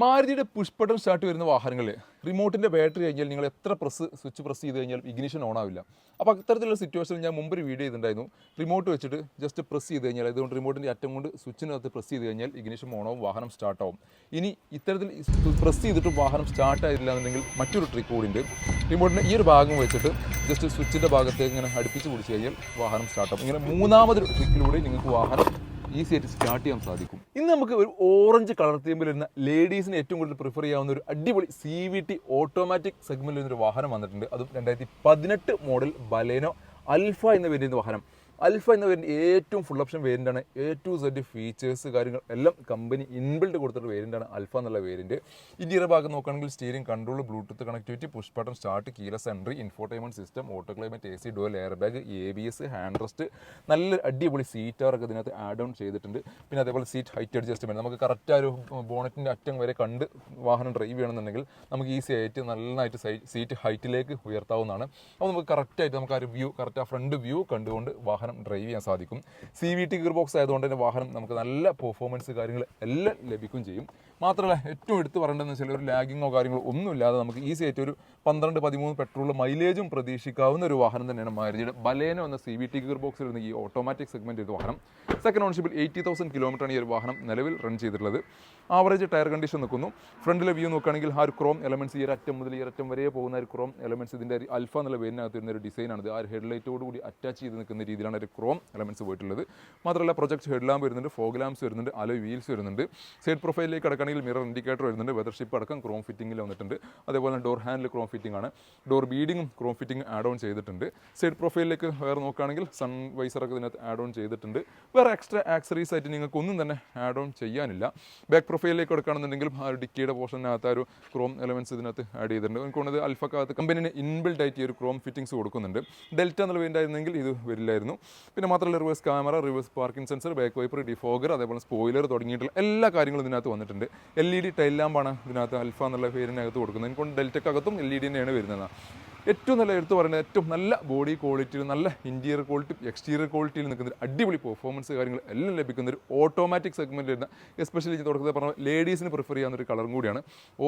മാരുതിയുടെ push button start വരുന്ന വാഹനങ്ങളിൽ റിമോട്ടിൻ്റെ battery കഴിഞ്ഞാൽ നിങ്ങൾ എത്ര സ്വിച്ച് പ്രസ് ചെയ്ത് കഴിഞ്ഞാൽ ഇഗ്നിഷൻ ഓൺ ആവില്ല. അപ്പോൾ അത്തരത്തിലുള്ള സിറ്റുവേഷനിൽ ഞാൻ മുമ്പ് ഒരു വീഡിയോ ചെയ്തിട്ടുണ്ടായിരുന്നു. റിമോട്ട് വെച്ചിട്ട് ജസ്റ്റ് പ്രസ് ചെയ്ത് കഴിഞ്ഞാൽ അതുകൊണ്ട് റിമോട്ടിൻ്റെ അറ്റം കൊണ്ട് സ്വിച്ചിനകത്ത് പ്രസ് ചെയ്ത് കഴിഞ്ഞാൽ ഇഗ്നിഷൻ ഓണാവും, വാഹനം സ്റ്റാർട്ടാവും. ഇനി ഇത്തരത്തിൽ പ്രസ് ചെയ്തിട്ട് വാഹനം സ്റ്റാർട്ട് ആയില്ല എന്നുണ്ടെങ്കിൽ മറ്റൊരു ട്രിക്ക് കൂടിയുണ്ട്. റിമോട്ടിൻ്റെ ഈ ഒരു ഭാഗം വെച്ചിട്ട് ജസ്റ്റ് സ്വിച്ചിൻ്റെ ഭാഗത്തേക്ക് ഇങ്ങനെ അടുപ്പിച്ച് പിടിച്ച് കഴിഞ്ഞാൽ വാഹനം സ്റ്റാർട്ടാവും. ഇങ്ങനെ മൂന്നാമതൊരു ട്രിക്കിലൂടെ നിങ്ങൾക്ക് വാഹനം ഈസി ആയിട്ട് സ്റ്റാർട്ട് ചെയ്യാൻ സാധിക്കും. ഇന്ന് നമുക്ക് ഒരു ഓറഞ്ച് കളർ തീമിൽ വരുന്ന ലേഡീസിന് ഏറ്റവും കൂടുതൽ പ്രിഫർ ചെയ്യാവുന്ന ഒരു അടിപൊളി CVT ഓട്ടോമാറ്റിക് സെഗ്മെന്റിൽ വരുന്നൊരു വാഹനം വന്നിട്ടുണ്ട്. അതും 2018 മോഡൽ ബലേനോ അൽഫ എന്ന വേരിയന്റ് വാഹനം. അൽഫ എന്ന വേരിയന്റ് ഏറ്റവും ഫുൾ ഓപ്ഷൻ വേരിയൻ്റാണ്. A to Z ഫീച്ചേഴ്സ് കാര്യങ്ങൾ എല്ലാം കമ്പനി ഇൻബിൽഡ് കൊടുത്തിട്ടുള്ള വേരിയൻ്റാണ് അൽഫ എന്നുള്ള വേരിയന്റ്. ഇന്ത്യയുടെ ഭാഗം നോക്കുകയാണെങ്കിൽ steering control, Bluetooth connectivity, push button start, keyless entry, infotainment system, auto climate, AC dual air bag, ABS, hand rest, നല്ല അടിപൊളി സീറ്റാറൊക്കെ ഇതിനകത്ത് ആഡ് ഓൺ ചെയ്തിട്ടുണ്ട്. പിന്നെ അതേപോലെ സീറ്റ് ഹൈറ്റ് അഡ്ജസ്റ്റ്മെന്റ്, നമുക്ക് കറക്റ്റ് ആ ഒരു ബോണറ്റിൻ്റെ അറ്റം വരെ കണ്ട് വാഹനം ഡ്രൈവ് ചെയ്യണമെന്നുണ്ടെങ്കിൽ നമുക്ക് ഈസി ആയിട്ട് നന്നായിട്ട് സീറ്റ് ഹൈറ്റിലേക്ക് ഉയർത്താവുന്നതാണ്. അപ്പോൾ നമുക്ക് കറക്റ്റായിട്ട് നമുക്ക് ആ ഒരു വ്യൂ, കറക്റ്റ് ആ ഫ്രണ്ട് വ്യൂ കണ്ടുകൊണ്ട് വാഹനം ഡ്രൈവ് ചെയ്യാൻ സാധിക്കും. CVT ഗിയർ ബോക്സ് ആയതുകൊണ്ട് തന്നെ വാഹനം നമുക്ക് നല്ല പെർഫോമൻസ് കാര്യങ്ങൾ എല്ലാം ലഭിക്കുകയും ചെയ്യും. മാത്രമല്ല ഏറ്റവും എടുത്ത് പറയേണ്ടതെന്ന് വെച്ചാൽ ഒരു ലാഗിങ്ങോ കാര്യങ്ങളോ ഒന്നുമില്ലാതെ നമുക്ക് ഈസി ആയിട്ട് ഒരു 12-13 പെട്രോൾ മൈലേജും പ്രതീക്ഷിക്കാവുന്ന ഒരു വാഹനം തന്നെയാണ് മാരുതിയുടെ ബലേനോ എന്ന CVT ഗിയർ ബോക്സിൽ വരുന്ന ഈ ഓട്ടോമാറ്റിക് സെഗ്മെന്റ് ഒരു വാഹനം. സെക്കൻഡ് ഓണർഷിപ്പിൽ 80,000 കിലോമീറ്ററാണ് ഈ ഒരു വാഹനം നിലവിൽ റൺ ചെയ്തിട്ടുള്ളത്. ആവറേജ് ടയർ കണ്ടീഷൻ നിൽക്കുന്നു. ഫ്രണ്ടിലെ വ്യൂ നോക്കുകയാണെങ്കിൽ ആ ഒരു ക്രോം എലമെന്റ്സ് ഈ ഒരു അറ്റം മുതൽ ഈ അറ്റം വരെ പോകുന്ന ഒരു ക്രോം എലമെന്റ്സ് ഇതിൻ്റെ അൽഫ എന്നുള്ള വേരിനകത്ത് വരുന്ന ഒരു ഡിസൈനാണ്. ആ ഒരു ഹെഡ്ലൈറ്റോട് കൂടി അറ്റാച്ച് ചെയ്ത് നിൽക്കുന്ന രീതിയിലാണ് ഒരു ക്രോം എലമെന്റ്സ് പോയിട്ടുള്ളത്. മാത്രമല്ല പ്രൊജക്ട് ഹെഡ് ലാമ്പ് വരുന്നുണ്ട്, ഫോഗ് ലാംപ്സ് വരുന്നുണ്ട്, അലോയ് വീൽസ് വരുന്നുണ്ട്. സൈഡ് പ്രൊഫൈലിലേക്ക് കിടക്കുകയാണെങ്കിൽ മിറർ ഇൻഡിക്കേറ്റർ വരുന്നുണ്ട്, വെതർ ഷിപ്പ് അടക്കം ക്രോം ഫിറ്റിംഗിൽ വന്നിട്ടുണ്ട്. അതേപോലെ ഡോർ ഹാൻഡിൽ ക്രോം ഫിറ്റിംഗ് ആണ്. ഡോർ ബീഡിങ്ങും ക്രോം ഫിറ്റിംഗ് ആഡ് ഓൺ ചെയ്തിട്ടുണ്ട്. സൈഡ് പ്രൊഫൈലിലേക്ക് വേറെ നോക്കുകയാണെങ്കിൽ സൺ വൈസറൊക്കെ ഇതിനകത്ത് ആഡ് ഓൺ ചെയ്തിട്ടുണ്ട്. വേറെ എക്സ്ട്രാ ആക്സറീസ് ആയിട്ട് നിങ്ങൾക്ക് ഒന്നും തന്നെ ആഡ് ഓൺ ചെയ്യാനില്ല. ബാക്ക് പ്രൊഫൈലിലേക്ക് കൊടുക്കുകയാണെന്നുണ്ടെങ്കിലും ആ ഒരു ഡിക്കിയുടെ പോർഷനകത്ത് ആ ഒരു ക്രോം എലമെന്റ്സ് ഇതിനകത്ത് ആഡ് ചെയ്തിട്ടുണ്ട്. എനിക്കൊന്നത് അൽഫക്കകത്ത് കമ്പനിന് ഇൻബിൽഡ് ആയിട്ട് ഈ ഒരു ക്രോം ഫിറ്റിംഗ്സ് കൊടുക്കുന്നുണ്ട്. ഡെൽറ്റ എന്നുള്ള വേരിയൻ്റ് ആയിരുന്നെങ്കിൽ ഇത് വരില്ലായിരുന്നു. പിന്നെ മാത്രമല്ല reverse camera, reverse parking sensor, back wiper, defogger, അതേപോലെ സ്പോയിലർ തുടങ്ങിയിട്ടുള്ള എല്ലാ കാര്യങ്ങളും ഇതിനകത്ത് വന്നിട്ടുണ്ട്. LED ടൈൽ ലാമ്പാണ് ഇതിനകത്ത് അൽഫ എന്നുള്ള പേരിനകത്ത് കൊടുക്കുന്നത്. എനിക്കൊണ്ട് ഡെൽറ്റക്കകത്തും LED തന്നെയാണ് വരുന്നത്. ഏറ്റവും നല്ല എടുത്ത് പറയുന്നത് ഏറ്റവും നല്ല ബോഡി ക്വാളിറ്റിയിൽ, നല്ല ഇൻറ്റീരിയർ ക്വാളിറ്റി, എക്സ്റ്റീരിയർ ക്വാളിറ്റിയിൽ നിൽക്കുന്ന ഒരു അടിപൊളി പെർഫോമൻസ് കാര്യങ്ങൾ എല്ലാം ലഭിക്കുന്ന ഒരു ഓട്ടോമാറ്റിക് സെഗ്മെൻറ്റ് വരുന്ന, എസ്പെഷ്യലി തുടക്കത്തിൽ പറഞ്ഞ ലേഡീസിന് പ്രിഫർ ചെയ്യാവുന്ന ഒരു കളറും കൂടിയാണ്.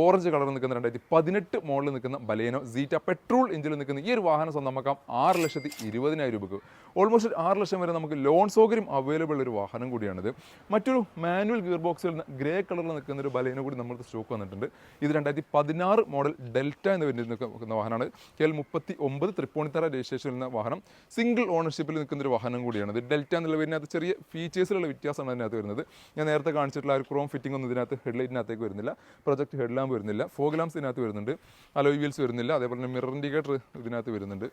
ഓറഞ്ച് കളർ നിൽക്കുന്ന 2018 മോഡലിൽ നിൽക്കുന്ന ബലേനോ സീറ്റ പെട്രോൾ എഞ്ചിനിൽ നിൽക്കുന്ന ഈ ഒരു വാഹനം സ്വന്തമാക്കാം 6,20,000 രൂപയ്ക്ക്. ഓൾമോസ്റ്റ് 6 ലക്ഷം വരെ നമുക്ക് ലോൺ സൗകര്യം അവൈലബിൾ ഒരു വാഹനം കൂടിയാണിത്. മറ്റൊരു മാനുവൽ ഗിയർ ബോക്സിൽ നിന്ന് ഗ്രേ കളറിൽ നിൽക്കുന്ന ഒരു ബലേനോ കൂടി നമ്മുടെ സ്റ്റോക്ക് വന്നിട്ടുണ്ട്. ഇത് 2016 മോഡൽ ഡെൽറ്റ എന്ന് വരുന്ന നിൽക്കുന്ന വാഹനമാണ്. 39 തൃപ്പൂണിത്തറ രജിസ്ട്രേഷൻ വരുന്ന വാഹനം. സിംഗിൾ ഓണർഷിപ്പിൽ നിൽക്കുന്ന ഒരു വാഹനം കൂടിയാണ്. ഇത് ഡെൽറ്റ എന്നുള്ള വരുന്നതിനകത്ത് ചെറിയ ഫീച്ചേഴ്സിലുള്ള വ്യത്യാസമാണ് അതിനകത്ത് വരുന്നത്. ഞാൻ നേരത്തെ കാണിച്ചിട്ടുള്ള ആ ഒരു ക്രോം ഫിറ്റിംഗ് ഒന്നും ഇതിനകത്ത് ഹെഡ്ലൈറ്റിനകത്തേക്ക് വരുന്നില്ല. പ്രൊജക്ട് ഹെഡ് ലാമ്പ് വരുന്നില്ല, ഫോഗ് ലാംപ്സ് ഇതിനകത്ത് വരുന്നുണ്ട്, അലോയ് വീൽസ് വരുന്നില്ല, അതേപോലെ തന്നെ മിറർ ഇൻഡിക്കേറ്റർ ഇതിനകത്ത് വരുന്നുണ്ട്.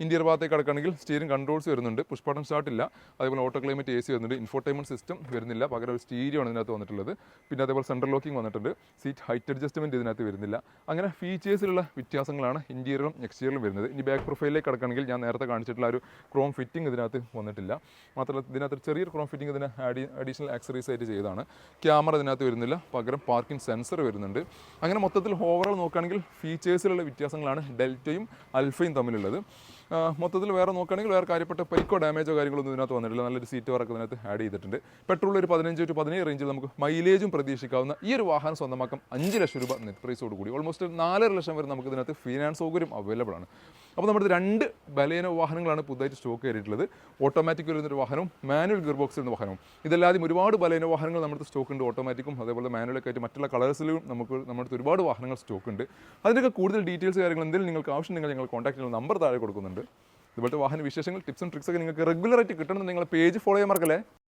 ഇന്റീരിയർ ഭാഗത്തേക്ക് കിടക്കുകയാണെങ്കിൽ സ്റ്റിയറിംഗ് കൺട്രോൾസ് വരുന്നുണ്ട്, പുഷ് ബട്ടൺ സ്റ്റാർട്ട് ഇല്ല, അതേപോലെ ഓട്ടോ ക്ലൈമറ്റ് AC വരുന്നുണ്ട്, ഇൻഫോർടൈൻമെന്റ് സിസ്റ്റം വരുന്നില്ല, പകരം ഒരു സ്റ്റീരിയോ ആണ് ഇതിനകത്ത് വന്നിട്ടുള്ളത്. പിന്നെ അതേപോലെ സെൻട്രൽ ലോക്കിംഗ് വന്നിട്ടുണ്ട്, സീറ്റ് ഹൈറ്റ് അഡ്ജസ്റ്റ്മെന്റ് ഇതിനകത്ത് വരുന്നില്ല. അങ്ങനെ ഫീച്ചേഴ്സിലുള്ള വ്യത്യാസങ്ങളാണ് ഇന്റീരിയറും എക്സ്റ്റീരിയറും വരുന്നത്. ഇനി ബാക്ക് പ്രൊഫൈലിലേക്ക് കിടക്കുകയാണെങ്കിൽ ഞാൻ നേരത്തെ കാണിച്ചിട്ടുള്ള ഒരു ക്രോം ഫിറ്റിംഗ് ഇതിനകത്ത് വന്നിട്ടില്ല. മാത്രമല്ല ഇതിനകത്ത് ചെറിയൊരു ക്രോം ഫിറ്റിംഗ് ഇതിന് അഡീഷണൽ ആക്സറീസ് ആയിട്ട് ചെയ്തതാണ്. ക്യാമറ ഇതിനകത്ത് വരുന്നില്ല, പകരം പാർക്കിംഗ് സെൻസർ വരുന്നുണ്ട്. അങ്ങനെ മൊത്തത്തിൽ ഓവറോൾ നോക്കുകയാണെങ്കിൽ ഫീച്ചേഴ്സിലുള്ള വ്യത്യാസങ്ങളാണ് ഡെൽറ്റയും അൽഫയും തമ്മിലുള്ളത്. മൊത്തത്തിൽ വേറെ നോക്കുകയാണെങ്കിൽ വേറെ കാര്യപ്പെട്ട പരിക്കോ ഡാമേജോ കാര്യങ്ങളൊന്നും ഇതിനകത്ത് വന്നിട്ടില്ല. നല്ലൊരു സീറ്റ് വർക്ക് ഇതിനകത്ത് ആഡ് ചെയ്തിട്ടുണ്ട്. പെട്രോൾ ഒരു 15-17 റേഞ്ചിൽ നമുക്ക് മൈലേജും പ്രതീക്ഷിക്കാവുന്ന ഈ ഒരു വാഹനം സ്വന്തമാക്കാം 5 ലക്ഷം രൂപ നെറ്റ് പ്രൈസോട് കൂടി. ഓൾമോസ്റ്റ് 4.5 ലക്ഷം വരെ നമുക്ക് ഇതിനകത്ത് ഫിനാൻസ് സൗകര്യം അവൈലബിൾ ആണ്. അപ്പോൾ നമ്മുടെ 2 ബലേനോ വാഹനങ്ങളാണ് പുതുതായിട്ട് സ്റ്റോക്ക് കയറിയിട്ടുള്ളത്. ഓട്ടോമാറ്റിക് വരുന്നൊരു വാഹനവും മാനുവൽ ഗിയർ ബോക്സ് വരുന്ന വാഹനവും. ഇതല്ലാതെ ഒരുപാട് ബലേനോ വാഹനങ്ങൾ നമ്മുടെ സ്റ്റോക്ക് ഉണ്ട്. ഓട്ടോമാറ്റിക്കും അതേപോലെ മാനുവലൊക്കെ ആയിട്ട് മറ്റുള്ള കളേഴ്സിലും നമ്മുടെ ഒരുപാട് വാഹനങ്ങൾ സ്റ്റോക്ക് ഉണ്ട്. അതിൻ്റെയൊക്കെ കൂടുതൽ ഡീറ്റെയിൽസ് കാര്യങ്ങൾ എന്തെങ്കിലും നിങ്ങൾക്ക് ആവശ്യമുണ്ടെങ്കിൽ ഞങ്ങൾ കോൺടാക്ട് ചെയ്യുന്ന നമ്പർ താഴെ കൊടുക്കുന്നുണ്ട്. ഇതുപോലത്തെ വാഹന വിശേഷങ്ങൾ, ടിപ്സും ട്രിക്സൊക്കെ നിങ്ങൾക്ക് റെഗുലറായിട്ട് കിട്ടണമെന്ന് നിങ്ങൾ പേജ് ഫോളോ ചെയ്യാൻ മറക്കല്ലേ.